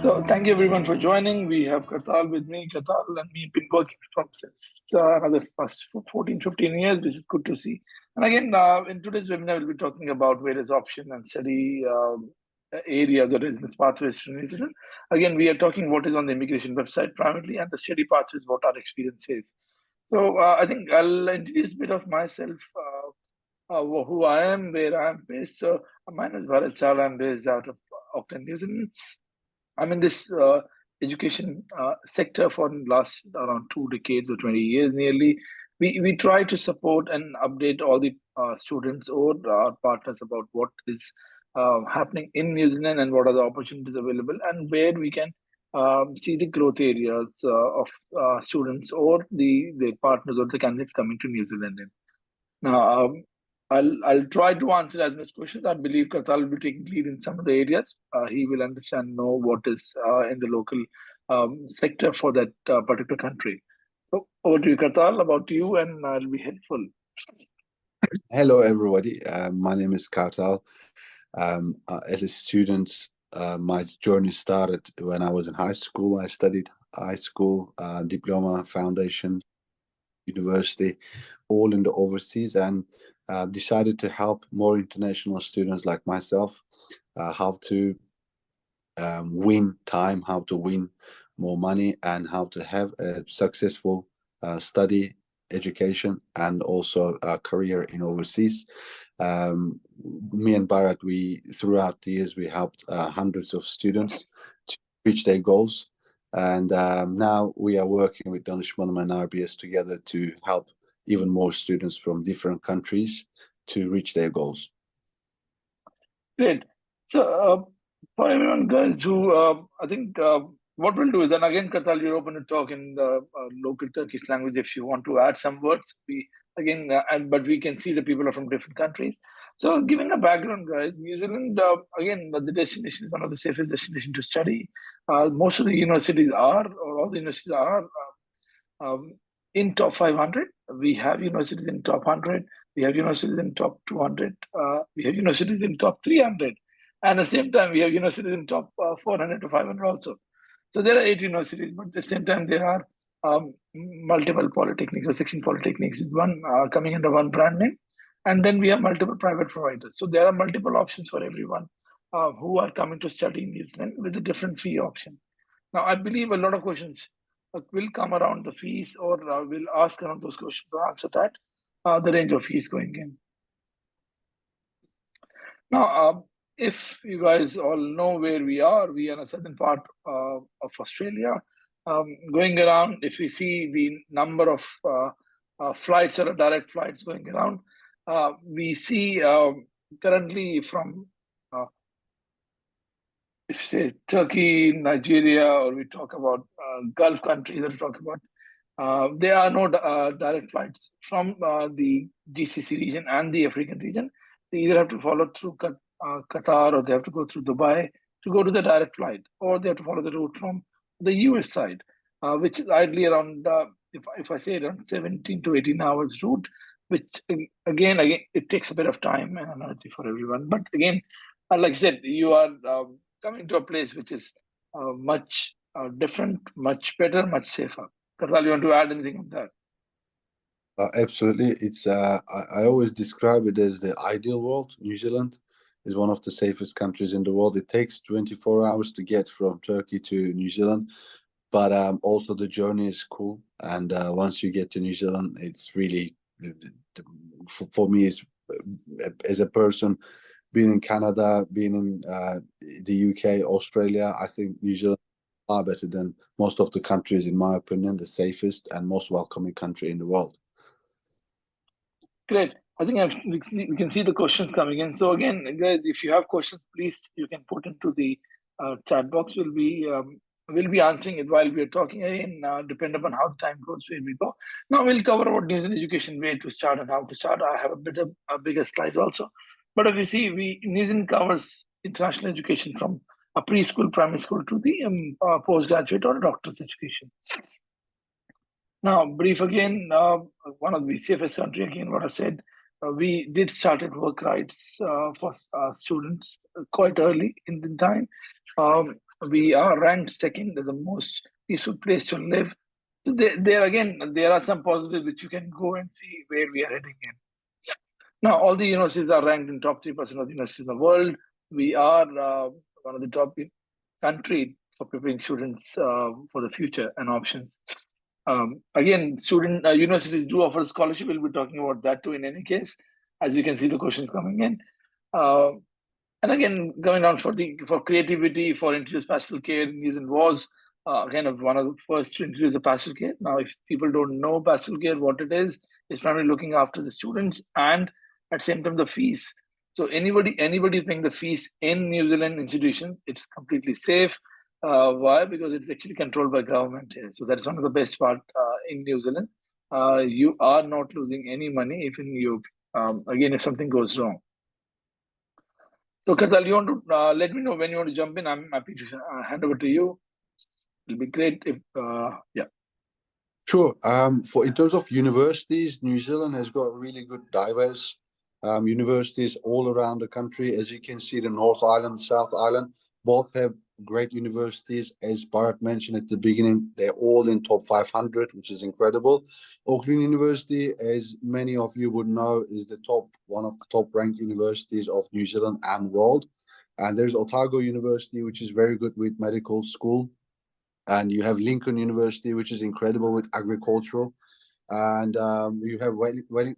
So thank you everyone for joining. We have Katal with me. Katal and me have been working from since another past 14, 15 years, which is good to see. And again, in today's webinar, we'll be talking about various option and study areas or residence pathways to New Zealand. Again, we are talking what is on the immigration website primarily, and the study pathways, what our experience is. So I think I'll introduce a bit of myself, who I am, where I am based. So my name is Bharat Chal. I'm based out of Auckland, New Zealand. I'm in this education sector for the last around 2 decades or 20 years nearly. We try to support and update all the students or our partners about what is happening in New Zealand and what are the opportunities available and where we can see the growth areas of students or the partners or the candidates coming to New Zealand. Now, I'll try to answer as much questions. I believe Katal will be taking lead in some of the areas. He will understand, know what is in the local sector for that particular country. So over to you, Katal, about you, and I'll be helpful. Hello, everybody. My name is Kartal. As a student, my journey started when I was in high school. I studied high school, diploma, foundation, university, all in the overseas, and decided to help more international students like myself how to win time, how to win more money, and how to have a successful study education and also a career in overseas. Me and Bharat, we throughout the years we helped hundreds of students to reach their goals, and now we are working with Danishmanam and RBS together to help even more students from different countries to reach their goals. Great. So for everyone, guys, who I think what we'll do is, and again, Katal, you're open to talk in the local Turkish language if you want to add some words. But we can see the people are from different countries. So, giving a background, guys, New Zealand, again, the destination is one of the safest destinations to study. Most of the universities are, or all the universities are, in top 500. We have universities in top 100. We have universities in top 200. We have universities in top 300. And at the same time, we have universities in top 400 to 500 also. So there are 8 universities, but at the same time, there are multiple polytechnics or 16 polytechnics, one coming under one brand name. And then we have multiple private providers. So there are multiple options for everyone who are coming to study in New Zealand with a different fee option. Now, I believe a lot of questions will come around the fees, or will ask around those questions to answer that, the range of fees going in. Now, if you guys all know where we are in a certain part of Australia. Going around, if we see the number of flights or direct flights going around, we see currently from if say Turkey, Nigeria, or we talk about Gulf countries, or we talk about there are no direct flights from the GCC region and the African region. They either have to follow through Qatar, or they have to go through Dubai to go to the direct flight, or they have to follow the route from the US side, which is ideally around, if I say around 17 to 18 hours route, which again, it takes a bit of time and energy for everyone. But again, like I said, you are coming to a place which is much different, much better, much safer. Katal, you want to add anything on that? Absolutely. It's I always describe it as the ideal world. New Zealand is one of the safest countries in the world. It takes 24 hours to get from Turkey to New Zealand, but also the journey is cool. And once you get to New Zealand, it's really, for me, is as a person being in Canada, being in the UK, Australia, I think New Zealand is far better than most of the countries, in my opinion, the safest and most welcoming country in the world. Great. I think we can see the questions coming in. So again, guys, if you have questions, please you can put into the chat box. We'll be answering it while we are talking. Again, depend upon how the time goes, where we go. Now we'll cover about New Zealand education, where to start and how to start. I have a bigger slide also. But as you see, New Zealand covers international education from a preschool, primary school to the postgraduate or doctor's education. Now, brief again, one of the safest country, again, what I said, we did started work rights for students quite early in the time. We are ranked second as the most peaceful place to live. So there are some positives which you can go and see where we are heading in. Now, all the universities are ranked in top 3% of the universities in the world. We are one of the top country for preparing students for the future and options. Again, student universities do offer scholarship. We'll be talking about that too in any case, as you can see the questions coming in. Uh, and again, going on for creativity, for introduce pastoral care, New was kind of one of the first to introduce the pastoral care. Now, if people don't know pastoral care, what it is, it's primarily looking after the students and at the same time the fees. So anybody paying the fees in New Zealand institutions, it's completely safe. Why? Because it's actually controlled by government here. So that's one of the best part in New Zealand. You are not losing any money even you again if something goes wrong. So, Katal, you want to let me know when you want to jump in? I'm happy to hand over to you. It'll be great if, yeah. Sure. In terms of universities, New Zealand has got really good diverse universities all around the country. As you can see, the North Island, South Island, both have great universities. As Bharat mentioned at the beginning, they're all in top 500, which is incredible. Auckland University, as many of you would know, is one of the top ranked universities of New Zealand and world. And there's Otago University, which is very good with medical school. And you have Lincoln University, which is incredible with agricultural. And you have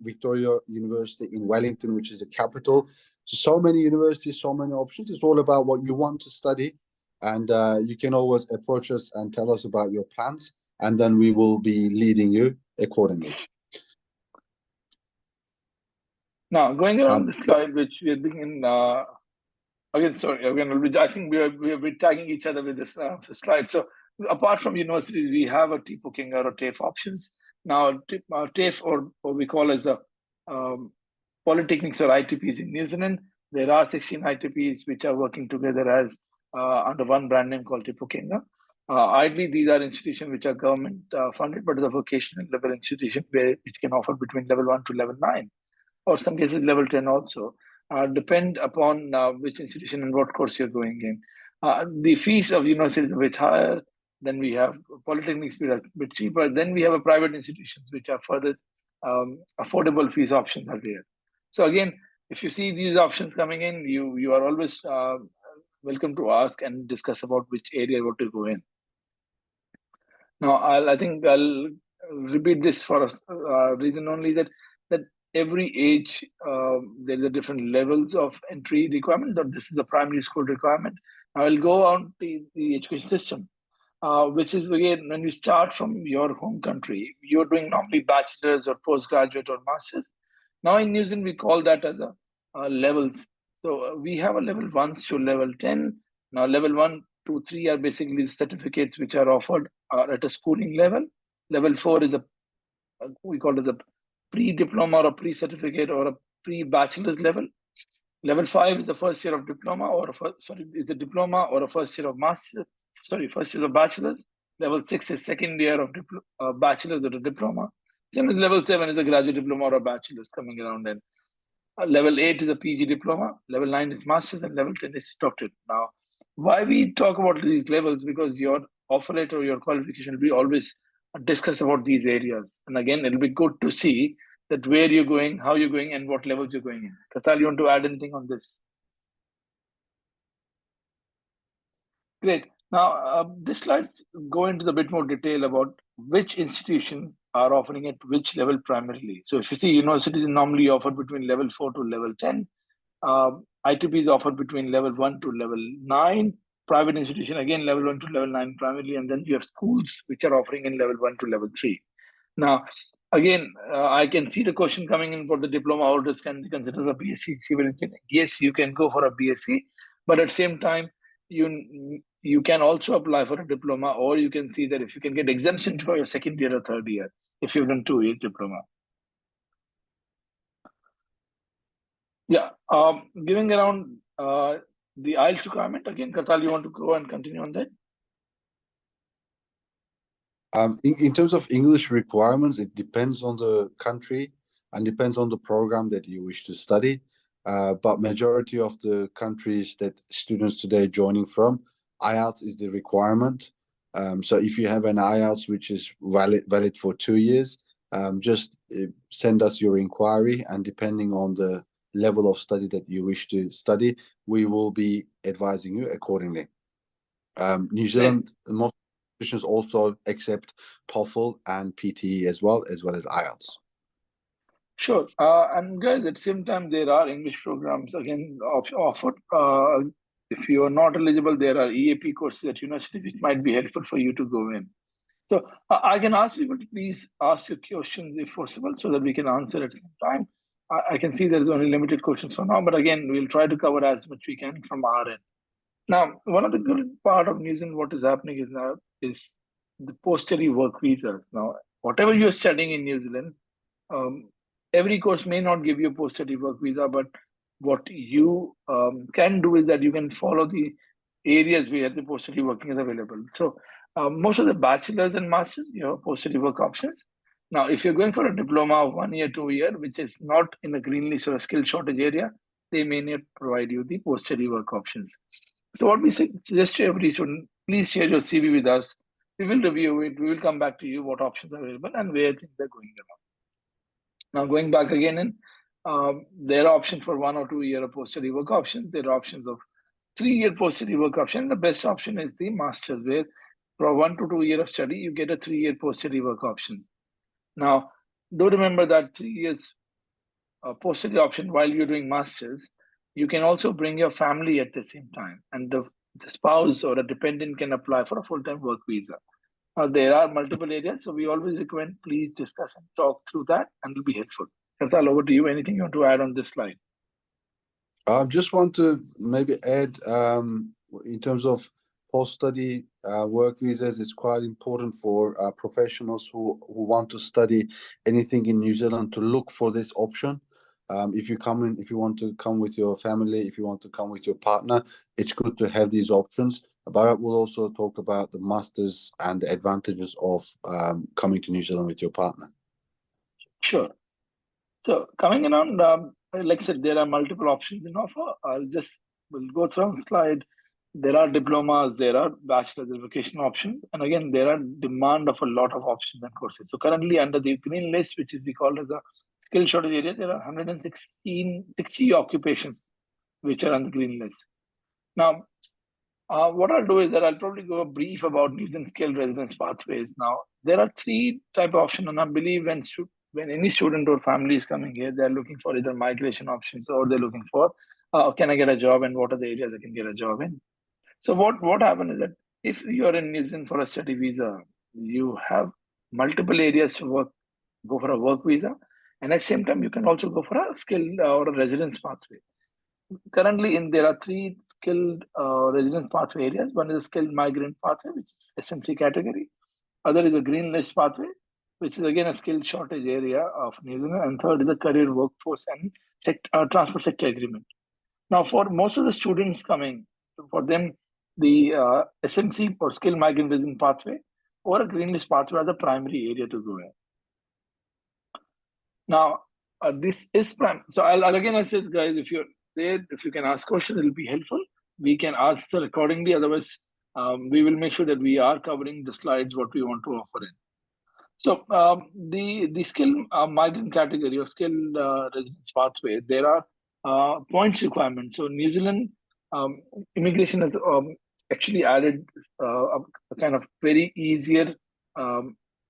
Victoria University in Wellington, which is the capital. So many universities, so many options. It's all about what you want to study. And you can always approach us and tell us about your plans. And then we will be leading you accordingly. Now, going around the slide, which we are beginning, again, sorry, again, I think we're tagging each other with this slide. So, apart from universities, we have a TPOKing or TAFE options. Now, TAFE, or we call as a polytechnics or ITPs in New Zealand, there are 16 ITPs which are working together as under one brand name called TPOKenga. Ideally, these are institutions which are government funded, but the vocational level institution which can offer between level 1 to level 9, or some cases level 10 also. Depend upon which institution and what course you're going in. The fees of universities are a bit higher. Then we have polytechnics which are a bit cheaper. Then we have a private institutions which are further affordable fees options are there. So again, if you see these options coming in, you are always welcome to ask and discuss about which area you want to go in. Now, I think I'll repeat this for a reason only that every age there's a different levels of entry requirement. That this is the primary school requirement. Now I'll go on the education system, which is again when you start from your home country, you're doing normally bachelor's or postgraduate or masters. Now in New Zealand we call that as a levels. So we have a level 1 to level 10. Now level 1 to 3 are basically certificates which are offered at a schooling level. Level 4 is we call it a pre-diploma or a pre-certificate or a pre-bachelor's level. Level 5 is the first year of diploma or is a diploma or a first year of master. First year of bachelor's. Level 6 is second year of bachelor's or a diploma. Then level 7 is a graduate diploma or a bachelor's coming around then. Level 8 is a PG diploma. Level 9 is master's and level 10 is doctorate. Now, why we talk about these levels? Because your offer letter or your qualification will be always discuss about these areas. And again, it'll be good to see that where you're going, how you're going, and what levels you're going in. Katal, you want to add anything on this? Great. Now, this slides go into the bit more detail about which institutions are offering at which level primarily. So if you see, universities normally offered between level 4 to level 10. ITP is offered between level 1 to level 9. Private institution, again, level 1 to level 9 primarily. And then you have schools which are offering in level 1 to level 3. Now, again, I can see the question coming in for the diploma holders can be considered a BSc civil engineering. Yes, you can go for a BSc, but at the same time, you can also apply for a diploma, or you can see that if you can get exemption for your second year or third year if you've done 2 years diploma. Yeah, giving around the IELTS requirement again, Katal, you want to go and continue on that? In terms of English requirements, it depends on the country and depends on the program that you wish to study. But majority of the countries that students today are joining from, IELTS is the requirement. So if you have an IELTS which is valid for 2 years, just send us your inquiry, and depending on the level of study that you wish to study, we will be advising you accordingly. New Zealand, most institutions also accept TOEFL and PTE as well as IELTS. Sure. And guys, at the same time, there are English programs again offered. If you are not eligible, there are EAP courses at university which might be helpful for you to go in. So I can ask people to please ask your questions if possible, so that we can answer at some time. I can see there's only limited questions for now, but again, we'll try to cover as much we can from our end. Now, one of the good part of New Zealand, what is happening is now is the post-study work visas. Now, whatever you're studying in New Zealand, um, every course may not give you a post-study work visa, but what you can do is that you can follow the areas where the post-study working is available. So most of the bachelors and masters, you have post-study work options. Now, if you're going for a diploma of 1 year, 2 year, which is not in a green list or a skill shortage area, they may not provide you the post-study work options. So what we suggest to every student, please share your CV with us. We will review it. We will come back to you what options are available and where things are going around. Now, going back again, in there are options for 1 or 2 year post-study work options. There are options of 3 year post-study work option. The best option is the master's, where for 1 to 2 year of study, you get a 3 year post-study work options. Now, do remember that 3 years post-study option while you're doing masters, you can also bring your family at the same time, and the spouse or a dependent can apply for a full-time work visa. There are multiple areas, so we always recommend please discuss and talk through that, and it'll be helpful. Kartal, over to you. Anything you want to add on this slide? I just want to maybe add, in terms of post-study work visas, it's quite important for professionals who want to study anything in New Zealand to look for this option. If you want to come with your family, if you want to come with your partner, it's good to have these options. But we'll also talk about the masters and the advantages of coming to New Zealand with your partner. Sure. So coming around, like I said, there are multiple options in offer. We'll go through the slide. There are diplomas, there are bachelor's education options, and again, there are demand of a lot of options and courses. So currently under the green list, which is we call as a skill shortage area, there are 60 occupations which are on the green list. Now, what I'll do is that I'll probably go a brief about New Zealand skilled residence pathways. Now, there are three type of options, and I believe when any student or family is coming here, they're looking for either migration options or they're looking for can I get a job and what are the areas I can get a job in. So what happened is that if you're in New Zealand for a study visa, you have multiple areas to go for a work visa, and at the same time you can also go for a skill or a residence pathway. Currently, there are three skilled residence pathway areas. One is a skilled migrant pathway, which is SMC category. Other is a green list pathway, which is again a skill shortage area of New Zealand. And third is the career workforce and transport sector agreement. Now, for most of the students coming, for them, the SMC or skilled migrant resident pathway or a green list pathway are the primary area to go in. Now, this is prime. So I said, guys, if you're there, if you can ask questions, it'll be helpful. We can answer accordingly. Otherwise, we will make sure that we are covering the slides what we want to offer in. So the skilled migrant category or skilled residence pathway, there are points requirements. So New Zealand immigration has actually added a kind of very easier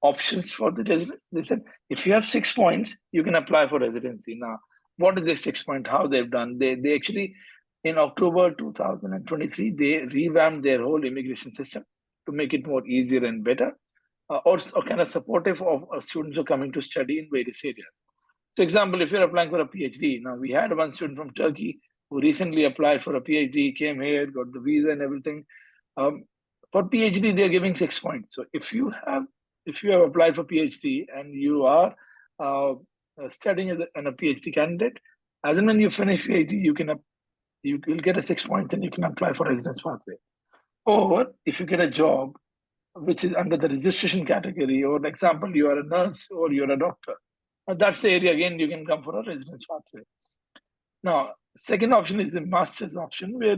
options for the residents. They said if you have 6 points, you can apply for residency. Now, what is the 6 point? How they've done? They actually in October 2023 they revamped their whole immigration system to make it more easier and better, or kind of supportive of students who are coming to study in various areas. So, example, if you're applying for a PhD, now we had one student from Turkey who recently applied for a PhD, came here, got the visa and everything. For PhD, they're giving 6 points. So if you have applied for PhD and you are studying as a PhD candidate, as and when you finish PhD, you will get a 6 points and you can apply for residence pathway. Or if you get a job which is under the registration category, or example, you are a nurse or you're a doctor, that's the area again you can come for a residence pathway. Now, second option is the master's option, where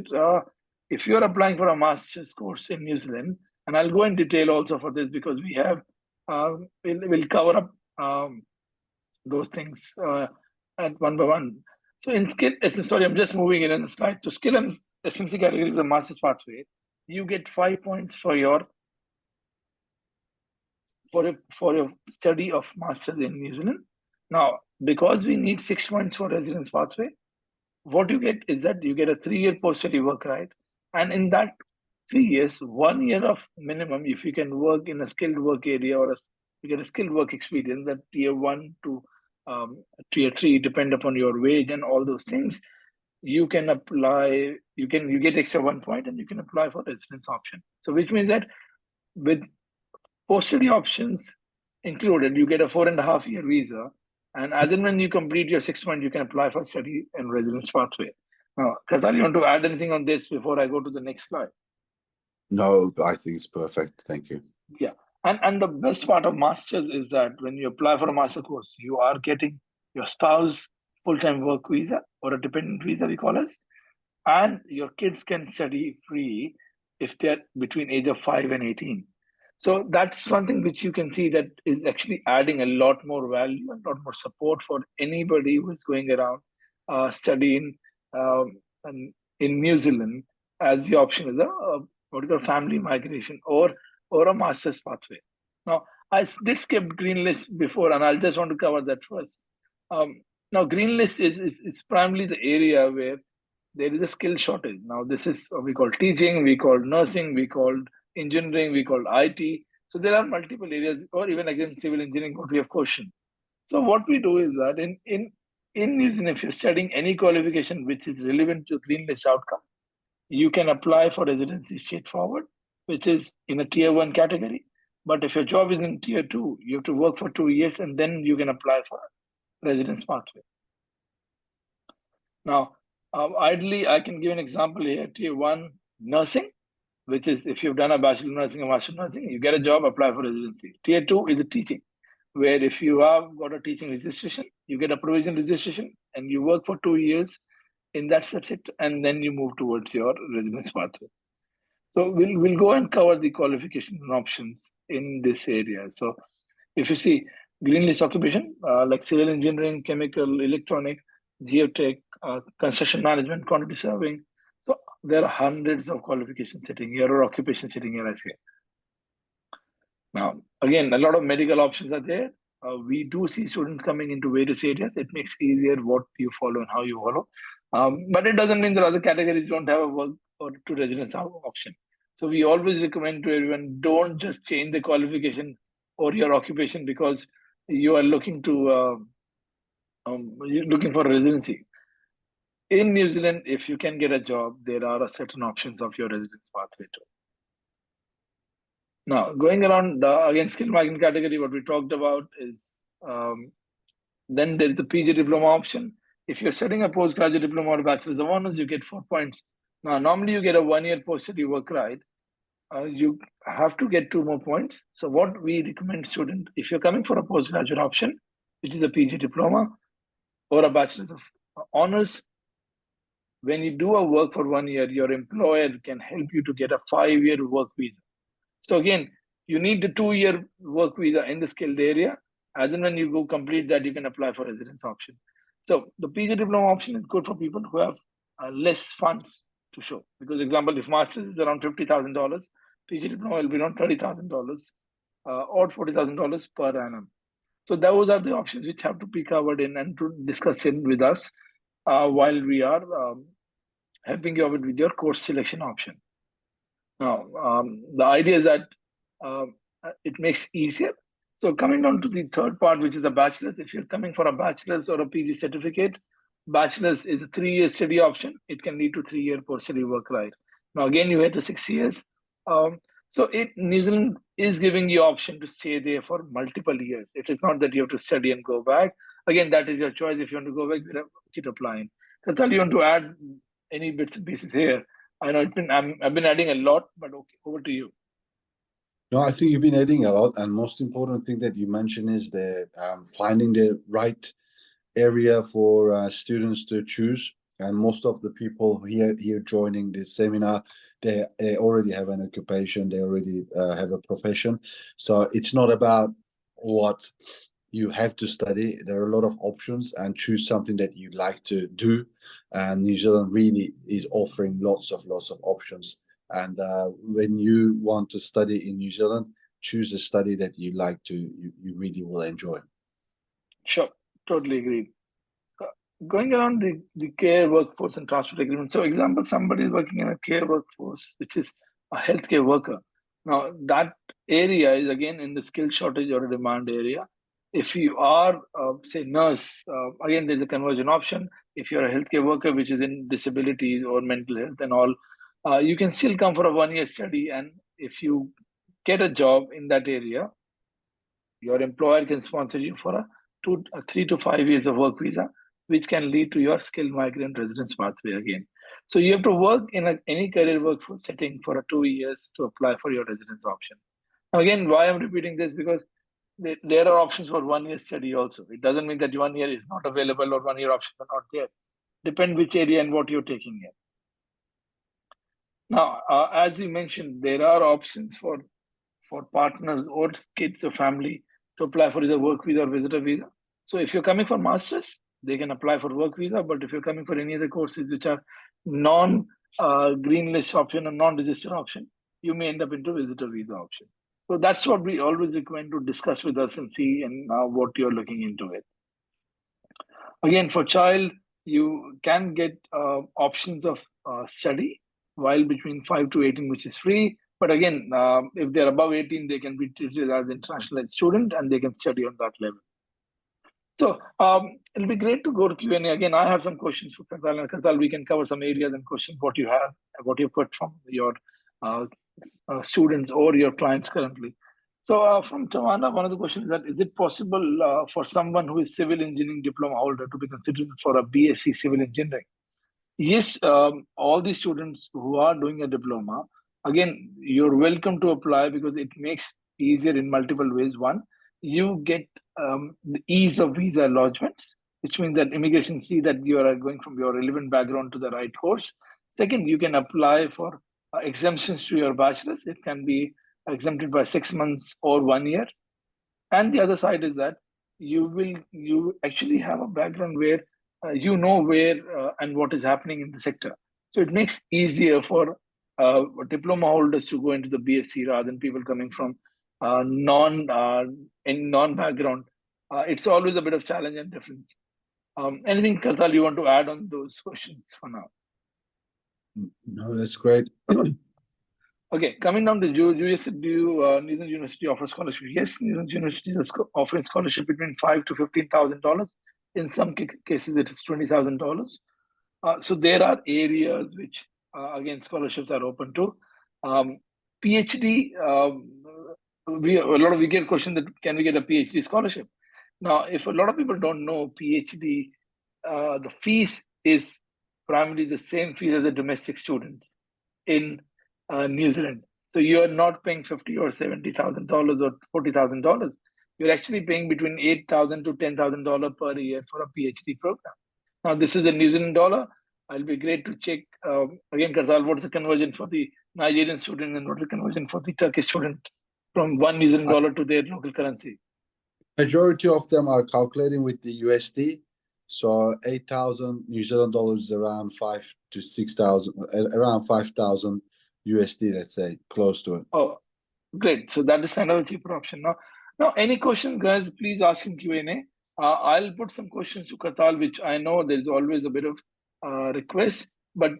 if you're applying for a master's course in New Zealand, and I'll go in detail also for this because we have, we'll cover up those things at one by one. So in skill, sorry, I'm just moving in the slide. So skill and SMC category is the master's pathway. You get 5 points for your study of masters in New Zealand. Now, because we need 6 points for residence pathway, what you get is that you get a 3-year post-study work, right? And in that 3 years, 1 year of minimum, if you can work in a skilled work area or you get a skilled work experience at tier 1 to tier 3, depend upon your wage and all those things, you can apply, you get extra 1 point and you can apply for residence option. So which means that with post-study options included, you get a 4.5-year visa. And as and when you complete your 6 months, you can apply for study and residence pathway. Now, Katal, you want to add anything on this before I go to the next slide? No, I think it's perfect. Thank you. Yeah. And the best part of masters is that when you apply for a master course, you are getting your spouse full-time work visa or a dependent visa, we call it, and your kids can study free if they're between age of 5 and 18. So that's something which you can see that is actually adding a lot more value and a lot more support for anybody who's going around studying in New Zealand, as the option is a what you call family migration or a master's pathway. Now, I did skip green list before, and I'll just want to cover that first. Now, green list is primarily the area where there is a skill shortage. Now, this is we call teaching, we call nursing, we call engineering, we call IT. So there are multiple areas, or even again civil engineering, what we have questioned. So what we do is that in New Zealand, if you're studying any qualification which is relevant to green list outcome, you can apply for residency straightforward, which is in a tier 1 category. But if your job is in tier 2, you have to work for 2 years and then you can apply for residence pathway. Now, ideally, I can give an example here. Tier 1 nursing, which is if you've done a bachelor of nursing or master of nursing, you get a job, apply for residency. Tier 2 is the teaching, where if you have got a teaching registration, you get a provision registration and you work for 2 years in that subject, and then you move towards your residence pathway. So we'll go and cover the qualification options in this area. So if you see green list occupation, like civil engineering, chemical, electronic, geotech, construction management, quantity surveying. So there are hundreds of qualifications sitting here or occupations sitting here, I say. Now, again, a lot of medical options are there. We do see students coming into various areas. It makes it easier what you follow and how you follow. But it doesn't mean that other categories don't have a work or to residence option. So we always recommend to everyone, don't just change the qualification or your occupation because you are looking to you're looking for residency. In New Zealand, if you can get a job, there are certain options of your residence pathway too. Now, going around again, skill migrant category, what we talked about is then there's the PG diploma option. If you're studying a postgraduate diploma or bachelor's of honors, you get 4 points. Now, normally you get a 1-year post-study work, right? You have to get 2 more points. So what we recommend student, if you're coming for a postgraduate option, which is a PG diploma or a bachelor's of honors, when you do a work for 1 year, your employer can help you to get a 5-year work visa. So again, you need the 2-year work visa in the skilled area. As and when you go complete that, you can apply for residence option. So the PG diploma option is good for people who have less funds to show. Because example, if master's is around $50,000, PG diploma will be around $30,000 or $40,000 per annum. So those are the options which have to be covered in and to discuss it with us while we are helping you out with your course selection option. Now, the idea is that it makes easier. So coming down to the third part, which is the bachelor's, if you're coming for a bachelor's or a PG certificate, bachelor's is a 3-year study option. It can lead to 3-year post-study work, right? Now, again, you had the 6 years. So New Zealand is giving you option to stay there for multiple years. It is not that you have to study and go back. Again, that is your choice. If you want to go back, keep applying. Katal, you want to add any bits and pieces here? I know I've been adding a lot, but okay, over to you. No, I think you've been adding a lot, and most important thing that you mentioned is the finding the right area for students to choose. and most of the people here joining this seminar, they already have an occupation, they already have a profession. So it's not about what you have to study. There are a lot of options, and choose something that you like to do. And New Zealand really is offering lots of options. And when you want to study in New Zealand, choose a study that you like to, you really will enjoy. Sure, totally agreed. Going around the care workforce and transport agreement. So, example, somebody is working in a care workforce, which is a healthcare worker. Now, that area is again in the skill shortage or a demand area. If you are, say, nurse, again, there's a conversion option. If you're a healthcare worker, which is in disabilities or mental health and all, you can still come for a 1 year study. And if you get a job in that area, your employer can sponsor you for a 3 to 5 years of work visa, which can lead to your skilled migrant residence pathway again. So you have to work in any career workforce setting for 2 years to apply for your residence option. Now, again, why I'm repeating this, because there are options for 1 year study also. It doesn't mean that 1 year is not available or 1 year options are not there. Depend which area and what you're taking in. Now, as you mentioned, there are options for partners or kids or family to apply for either work visa or visitor visa. So if you're coming for masters, they can apply for work visa. But if you're coming for any other courses which are non green list option or non-register option, you may end up into visitor visa option. So that's what we always recommend to discuss with us and see and what you're looking into it. Again, for child, you can get options of study while between 5 to 18, which is free. But again, if they're above 18, they can be treated as international student and they can study on that level. So it'll be great to go to Q&A. Again, I have some questions for Kartal. And Kartal, we can cover some areas and questions what you have, what you've got from your students or your clients currently. So from Tawana, one of the questions is that, is it possible for someone who is civil engineering diploma holder to be considered for a BSc civil engineering? Yes, all the students who are doing a diploma, again, you're welcome to apply because it makes easier in multiple ways. One, you get the ease of visa lodgements, which means that immigration see that you are going from your relevant background to the right course. Second, you can apply for exemptions to your bachelor's. It can be exempted by 6 months or 1 year. And the other side is that you actually have a background where you know where and what is happening in the sector. So it makes easier for diploma holders to go into the BSc rather than people coming from non background. It's always a bit of challenge and difference. Anything, Kartal, you want to add on those questions for now? No, that's great. Okay, coming down to US, New Zealand University offers scholarship. Yes, New Zealand University is offering scholarship between $5,000 to $15,000. In some cases, it is $20,000. So there are areas which, again, scholarships are open to. PhD, we get a question that can we get a PhD scholarship? Now, if a lot of people don't know, PhD, the fees is primarily the same fee as a domestic student in New Zealand. So you are not paying $50,000 or $70,000 or $40,000. You're actually paying between $8,000 to $10,000 per year for a PhD program. Now, this is a New Zealand dollar. It'll be great to check again, Kazal, what's the conversion for the Nigerian student and what's the conversion for the Turkish student from one New Zealand dollar to their local currency? Majority of them are calculating with the USD. So 8,000 New Zealand dollars is around 5 to 6,000, around 5,000 USD, let's say, close to it. Oh, great. So that is kind of a cheaper option. Now, any questions, guys, please ask in Q&A. I'll put some questions to Kartal, which I know there's always a bit of request, but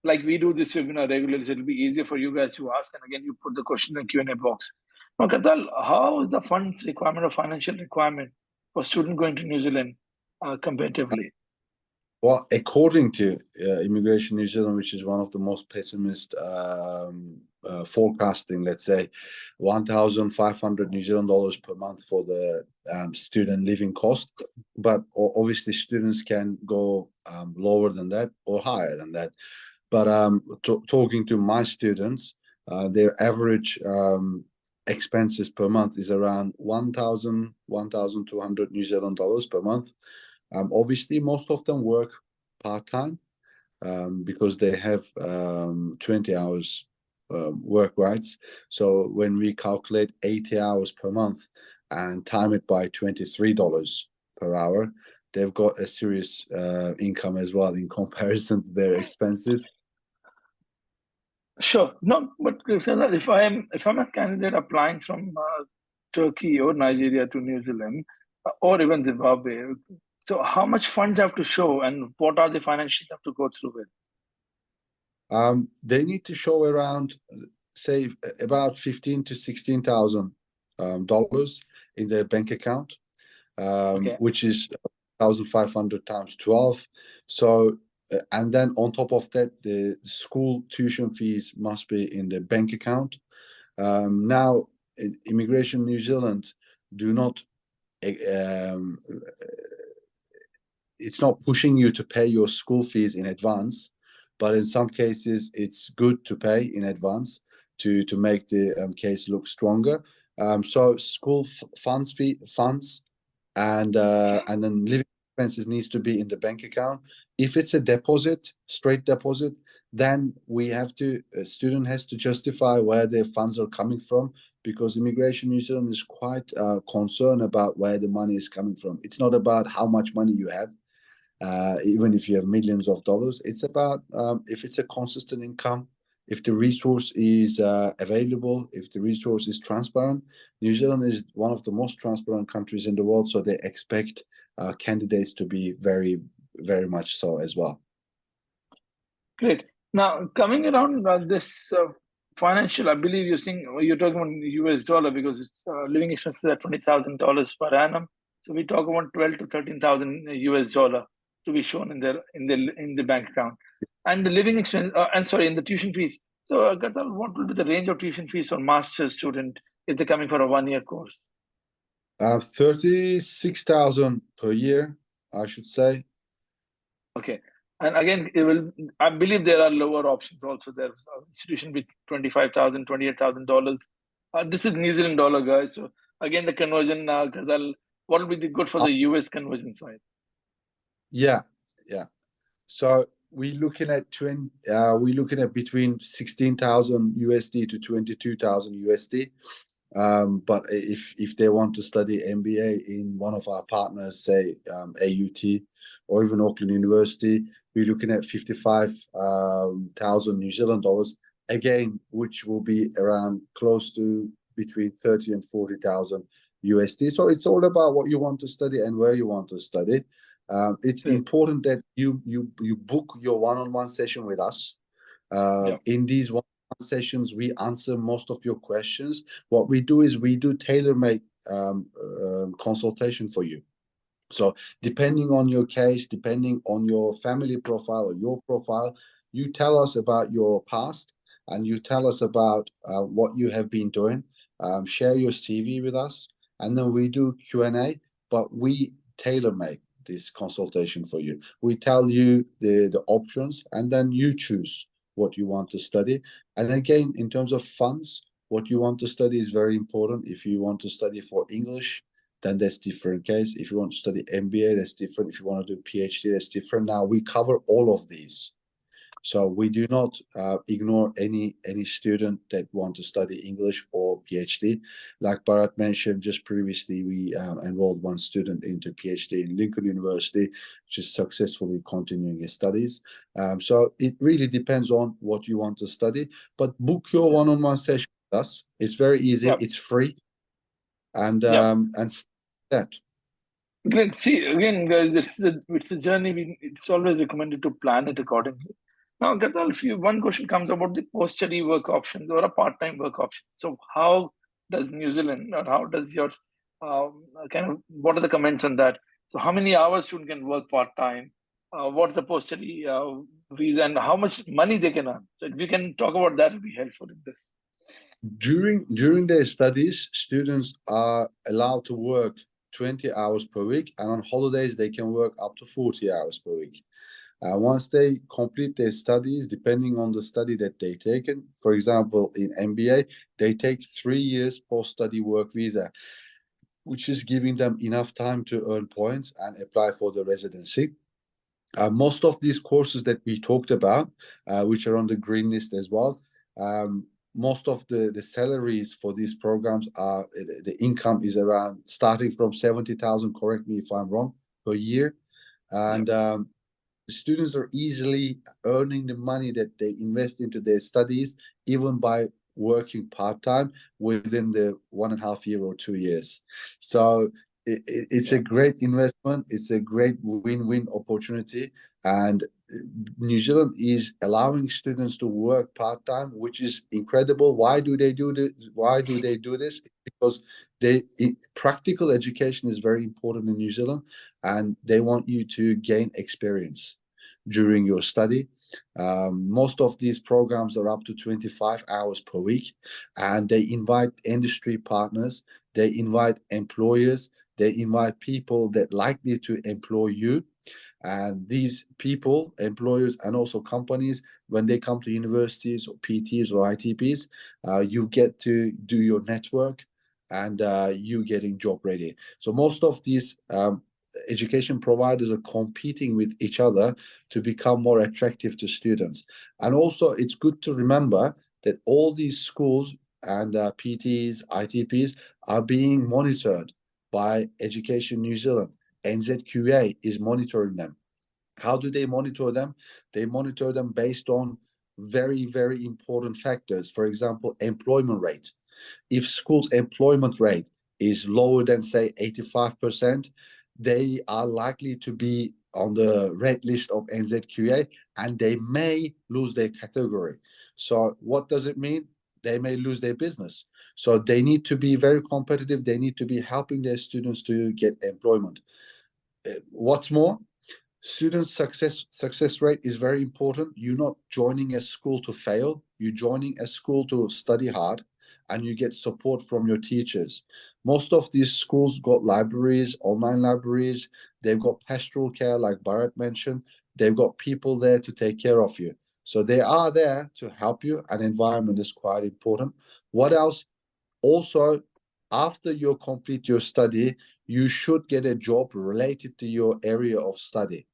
like we do this webinar regularly, so it'll be easier for you guys to ask. And again, you put the question in the Q&A box. Now, Kartal, how is the funds requirement or financial requirement for student going to New Zealand comparatively? Well, according to Immigration New Zealand, which is one of the most pessimist forecasting, let's say 1,500 New Zealand dollars per month for the student living cost. But obviously students can go lower than that or higher than that. But talking to my students, their average expenses per month is around 1,200 New Zealand dollars per month. Obviously, most of them work part-time because they have 20 hours work rights. So when we calculate 80 hours per month and time it by $23 per hour, they've got a serious income as well in comparison to their expenses. Sure. No, but if I'm a candidate applying from Turkey or Nigeria to New Zealand or even Zimbabwe, so how much funds have to show and what are the financials have to go through with? They need to show around, say, about 15 to 16,000 dollars in their bank account, Okay. which is 1,500 times 12. So, and then on top of that, the school tuition fees must be in the bank account. Now, Immigration New Zealand do not um, it's not pushing you to pay your school fees in advance, but in some cases it's good to pay in advance to make the case look stronger. So school funds and then living expenses needs to be in the bank account. If it's a deposit, straight deposit, then a student has to justify where their funds are coming from, because Immigration New Zealand is quite concerned about where the money is coming from. It's not about how much money you have, even if you have millions of dollars. It's about if it's a consistent income, if the resource is available, if the resource is transparent. New Zealand is one of the most transparent countries in the world, so they expect candidates to be very, very much so as well. Great. Now, coming around this financial, I believe you're talking about US dollar because it's living expenses at $20,000 per annum. So we talk about 12 to 13,000 US dollar to be shown in the bank account, and the living expense. And sorry, in the tuition fees. So, Gatal, what will be the range of tuition fees for master's student if they're coming for a 1 year course? 36,000 per year, I should say. Okay. And again, I believe there are lower options also. There's an institution with $25,000, $28,000. This is New Zealand dollar, guys. So again, the conversion, Ghazal, what will be good for Uh, the US conversion side? yeah, yeah. So we're looking at between 16,000 USD to 22,000 USD. But if they want to study MBA in one of our partners, say AUT or even Auckland University, we're looking at 55,000 New Zealand dollars again, which will be around close to between 30 and 40,000 USD. So it's all about what you want to study and where you want to study. It's Great. important that you book your one-on-one session with us. Yeah. In these sessions, we answer most of your questions. What we do is we do tailor-made consultation for you. So depending on your case, depending on your family profile or your profile, you tell us about your past and you tell us about what you have been doing. Share your CV with us, and then we do Q&A, but we tailor make this consultation for you. We tell you the options, and then you choose what you want to study. And again, in terms of funds, what you want to study is very important. If you want to study for English, then that's different case. If you want to study MBA, that's different. If you want to do PhD, that's different. Now we cover all of these, so we do not ignore any student that want to study English or PhD. Like Bharat mentioned just previously, we enrolled one student into PhD in Lincoln University, which is successfully continuing his studies. So it really depends on what you want to study. But book your one-on-one session with us. It's very easy. Yeah. It's free, and Yeah. that. Great. See, again, guys, it's a journey. It's always recommended to plan it accordingly. Now, Gatal, if one question comes about the post-study work options or a part-time work option. So, how does New Zealand or how does your what are the comments on that? So, how many hours student can work part-time? What's the post-study visa and how much money they can earn? So, if we can talk about that, it'll be helpful in this. During their studies, students are allowed to work 20 hours per week, and on holidays they can work up to 40 hours per week. Once they complete their studies, depending on the study that they taken, for example, in MBA, they take 3 years post-study work visa, which is giving them enough time to earn points and apply for the residency. Most of these courses that we talked about, which are on the green list as well, most of the salaries for these programs are, the income is around starting from 70,000, correct me if I'm wrong, per year. And students are easily earning the money that they invest into their studies, even by working part-time within the 1.5 year or 2 years. So it's a great investment. It's a great win-win opportunity. And New Zealand is allowing students to work part-time, which is incredible. Why do they do this? Why do they do this? Because practical education is very important in New Zealand, and they want you to gain experience during your study. Most of these programs are up to 25 hours per week, and they invite industry partners, they invite employers, they invite people that likely to employ you. And these people, employers, and also companies, when they come to universities or PTs or ITPs, you get to do your network, and you getting job ready. So most of these education providers are competing with each other to become more attractive to students. And also, it's good to remember that all these schools and PTs, ITPs are being monitored by Education New Zealand. NZQA is monitoring them. How do they monitor them? They monitor them based on very, very important factors. For example, employment rate. If schools' employment rate is lower than, say, 85%, they are likely to be on the red list of NZQA, and they may lose their category. So what does it mean? They may lose their business. So they need to be very competitive. They need to be helping their students to get employment. What's more, student success rate is very important. You're not joining a school to fail. You're joining a school to study hard, and you get support from your teachers. Most of these schools got libraries, online libraries. They've got pastoral care, like Bharat mentioned. They've got people there to take care of you. So they are there to help you, and environment is quite important. What else? Also, after you complete your study, you should get a job related to your area of study.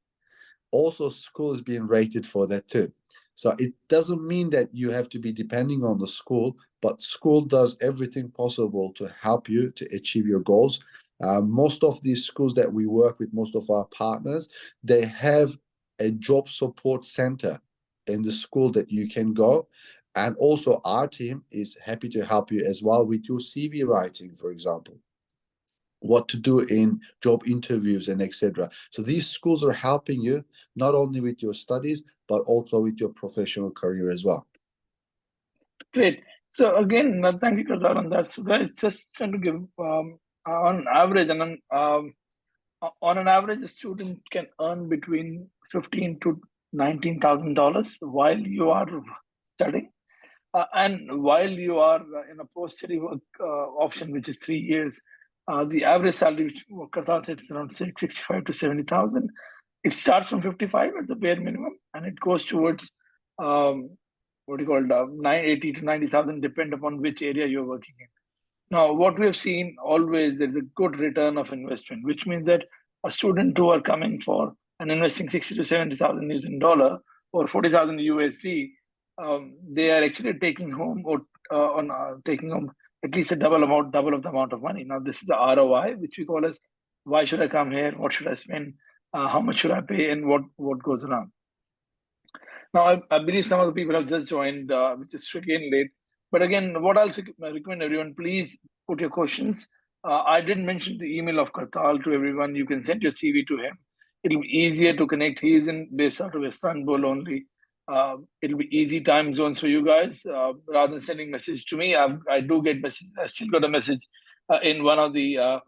Also, school is being rated for that too. So it doesn't mean that you have to be depending on the school, but school does everything possible to help you to achieve your goals. Most of these schools that we work with, most of our partners, they have a job support center in the school that you can go. And also, our team is happy to help you as well with your CV writing, for example, what to do in job interviews and etc. So these schools are helping you not only with your studies, but also with your professional career as well. Great. So again, thank you, Kardar, on that. So guys, just trying to give on average, and on an average, a student can earn between $15,000 to $19,000 while you are studying. And while you are in a post-study work option, which is 3 years, the average salary, which Qatar said, is around 65 to 70,000. It starts from 55 at the bare minimum, and it goes towards what do you call it, 980 to 90,000, depend upon which area you're working in. Now, what we have seen always, there's a good return of investment, which means that a student who are coming for and investing 60 to 70,000 using dollar or 40,000 USD, they are actually taking home or taking home at least a double of the amount of money. Now, this is the ROI, which we call as why should I come here? What should I spend? How much should I pay? And what goes around? Now, I believe some of the people have just joined, which is again late. But again, what I'll recommend everyone, please put your questions. I did mention the email of Kartal to everyone. You can send your CV to him. It'll be easier to connect. He's based out of Istanbul only. It'll be easy time zones for you guys. Rather than sending message to me, I do get message. I still got a message in one of the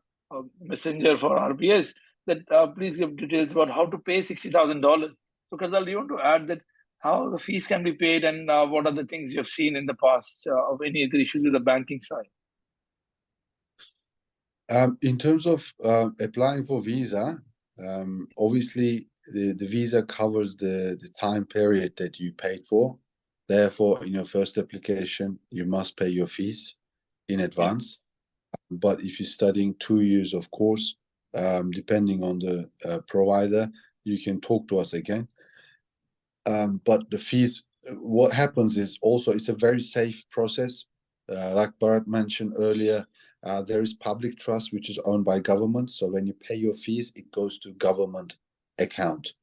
messenger for RBS that please give details about how to pay $60,000. So, Kazal, do you want to add that how the fees can be paid, and what are the things you've seen in the past of any other issues with the banking side? In terms of applying for visa, obviously the visa covers the time period that you paid for. Therefore, in your first application, you must pay your fees in advance. But if you're studying 2 years of course, depending on the provider, you can talk to us again. But the fees, what happens is also it's a very safe process. Like Bharat mentioned earlier, there is public trust which is owned by government. So when you pay your fees, it goes to government account.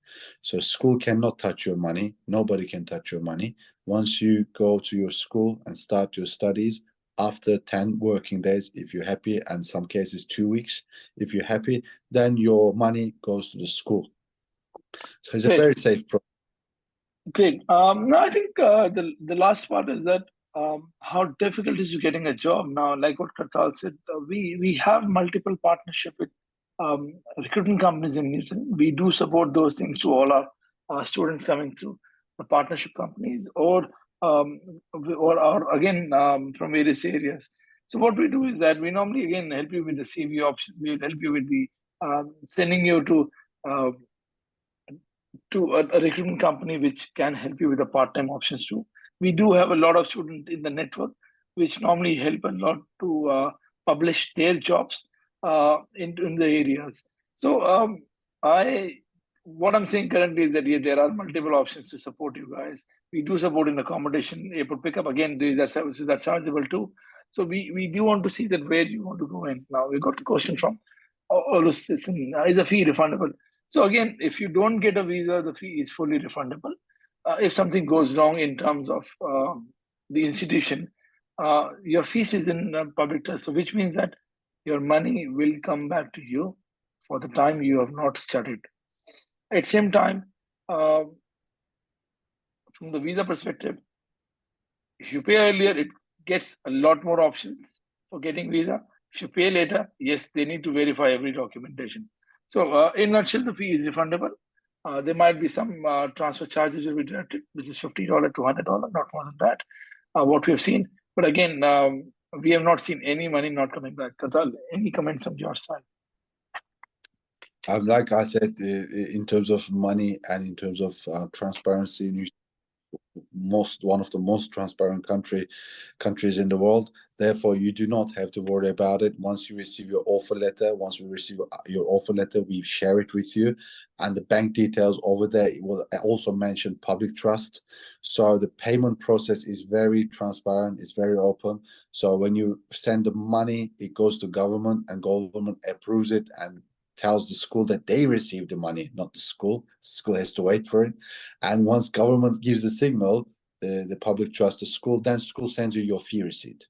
So school cannot touch your money. Nobody can touch your money. Once you go to your school and start your studies, after 10 working days, if you're happy, and some cases 2 weeks, if you're happy, then your money goes to the school. So it's a Great. very safe process. Great. No, I think the last part is that how difficult is you getting a job now? Like what Kartal said, we have multiple partnership with recruitment companies in New Zealand. We do support those things to all our students coming through the partnership companies, um, or again from various areas. So what we do is that we normally again help you with the CV option. We will help you with the sending you uh, to a recruitment company which can help you with the part-time options too. We do have a lot of students in the network which normally help a lot to publish their jobs in the areas. So I what I'm saying currently is that yeah, there are multiple options to support you guys. We do support in accommodation, airport pickup. Again, these are services that are chargeable too. So we do want to see that where you want to go in. Now we got a question from Olus, is the fee refundable? So again, if you don't get a visa, the fee is fully refundable. If something goes wrong in terms of the institution, your fees is in public trust, so which means that your money will come back to you for the time you have not studied. At the same time, uh, from the visa perspective, if you pay earlier, it gets a lot more options for getting visa. If you pay later, yes, they need to verify every documentation. So, in a nutshell, the fee is refundable. There might be some transfer charges will be deducted, which is $50 to $100, not more than that. What we have seen, but again, we have not seen any money not coming back. Katal, any comments from your side? Like I said, in terms of money and in terms of transparency, one of the most transparent countries in the world. Therefore, you do not have to worry about it. Once you receive your offer letter, once we receive your offer letter, we share it with you, and the bank details over there, it will also mention public trust. So the payment process is very transparent, it's very open. So when you send the money, it goes to government, and government approves it and tells the school that they received the money, not the school. The school has to wait for it. And once government gives the signal, the public trust the school, then school sends you your fee receipt.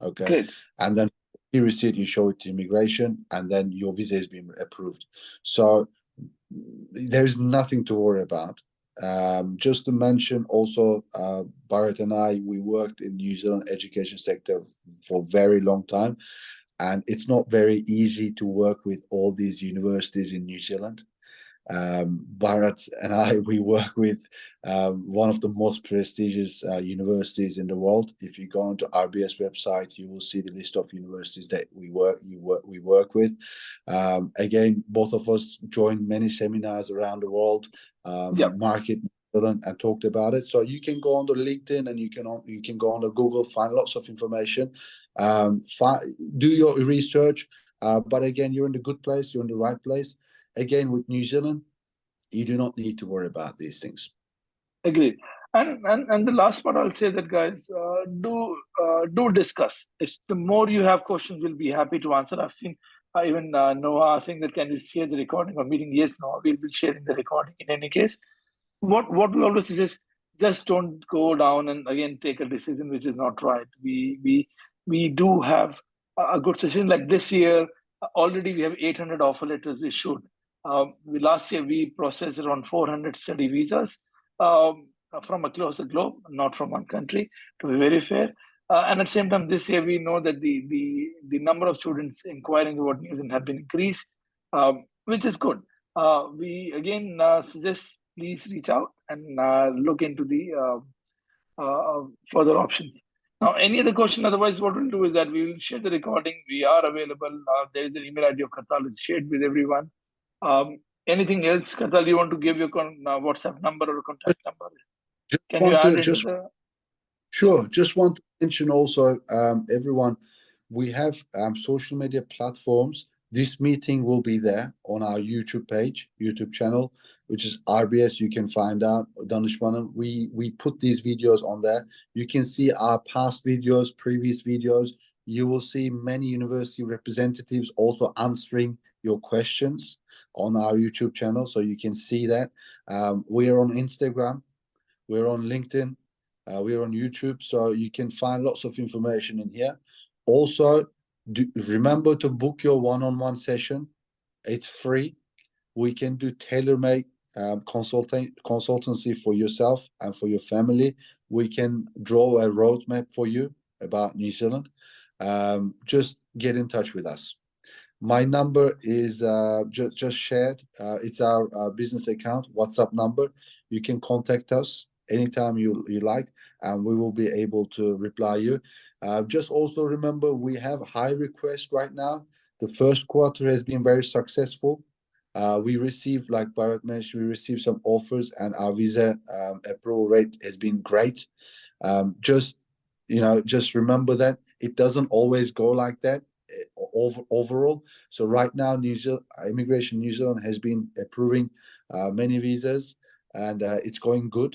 Okay. Great. And then fee receipt, you show it to immigration, and then your visa is being approved. So there is nothing to worry about. Just to mention also, Bharat and I, we worked in New Zealand education sector for a very long time. And it's not very easy to work with all these universities in New Zealand. Bharat and I, we work with one of the most prestigious universities in the world. If you go onto RBS website, you will see the list of universities that we work with. Again, both of us joined many seminars around the world, Yep. market and talked about it. So you can go on the LinkedIn, and you can go on the Google, find lots of information, do your research. But again, you're in the good place, you're in the right place. Again, with New Zealand, you do not need to worry about these things. Agreed. And the last part, I'll say that guys, do discuss. If the more you have questions, we'll be happy to answer. I've seen even Noah saying that can you share the recording or meeting? Yes, Noah, we'll be sharing the recording in any case. What we always suggest, just don't go down and again take a decision which is not right. We do have a good session like this year. Already we have 800 offer letters issued. Last year we processed around 400 study visas from across the globe, not from one country, to be very fair. And at the same time, this year we know that the number of students inquiring about New Zealand have been increased, which is good. We again suggest please reach out and look into the further options. Now, any other question? Otherwise, what we'll do is that we will share the recording. We are available. There is an email ID of Katal is shared with everyone. Anything else, Katal? You want to give your WhatsApp number or contact number? Can you add into the? Sure. Just want to mention also, everyone, we have social media platforms This meeting will be there on our YouTube channel, which is RBS. You can find out Danışmanım. We put these videos on there. You can see our past videos, previous videos. You will see many university representatives also answering your questions on our YouTube channel, so you can see that. We are on Instagram, we're on LinkedIn, we're on YouTube, so you can find lots of information in here. Also, remember to book your one-on-one session. It's free. We can do tailor-made consultancy for yourself and for your family. We can draw a roadmap for you about New Zealand. Just get in touch with us. My number is just shared. It's our business account WhatsApp number. You can contact us anytime you like, and we will be able to reply you. Just also remember, we have high requests right now. The first quarter has been very successful. We received, like Bharat mentioned, we received some offers, and our visa approval rate has been great. Just remember that it doesn't always go like that overall. So right now, Immigration New Zealand has been approving many visas, and it's going good.